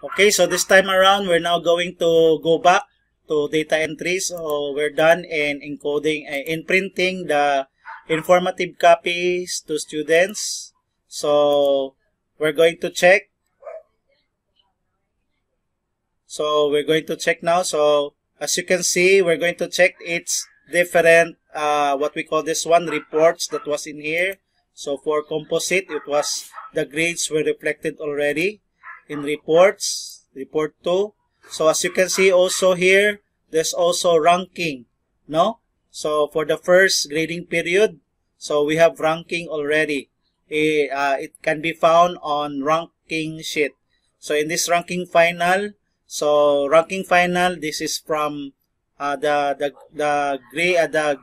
Okay, so this time around, we're now going to go back to data entry. So we're done in encoding, in printing the informative copies to students. So we're going to check. So we're going to check now. So as you can see, we're going to check its different, what we call this one, reports that was in here. So for composite, it was the grades were reflected already in reports, report 2. So as you can see also here, there's also ranking, no? So for the first grading period, so we have ranking already. It can be found on ranking sheet. So in this ranking final, this is from the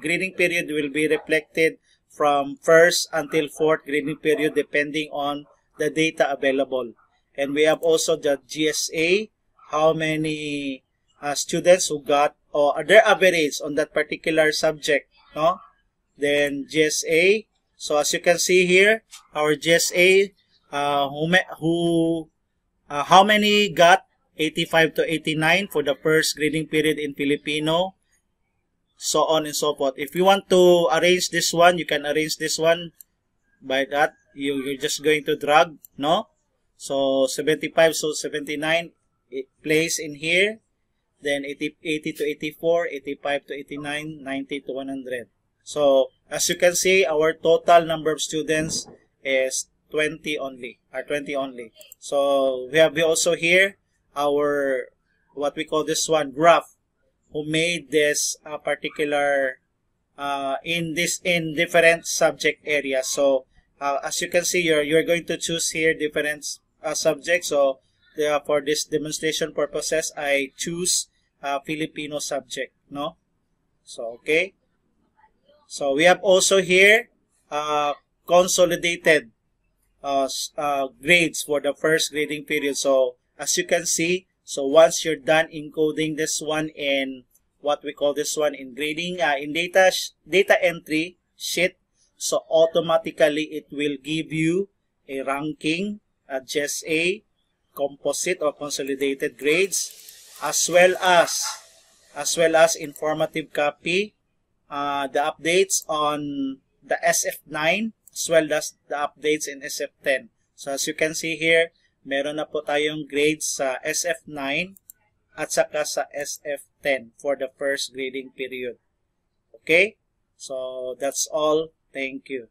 grading period will be reflected from first until fourth grading period depending on the data available. And we have also the GSA, how many students who got or their average on that particular subject, no? Then GSA. So as you can see here, our GSA, how many got 85 to 89 for the first grading period in Filipino, so on and so forth. If you want to arrange this one, you can arrange this one by that. You're just going to drag, no? So 75, so 79 it plays in here. Then 80 to 84, 85 to 89, 90 to 100. So as you can see, our total number of students is 20 only, or 20 only. So we also here our, what we call this one, graph, who made this particular in different subject areas. So as you can see, you're going to choose here different subjects. So for this demonstration purposes, I choose Filipino subject, no? So okay, so we have also here consolidated grades for the first grading period. So as you can see, so once you're done encoding this one in what we call this one in grading, in data entry sheet, so automatically it will give you a ranking, just a composite or consolidated grades, as well as informative copy, the updates on the SF9, as well as the updates in SF10. So as you can see here, meron na po tayong grades sa SF9 at saka sa SF10 for the first grading period. Okay? So that's all. Thank you.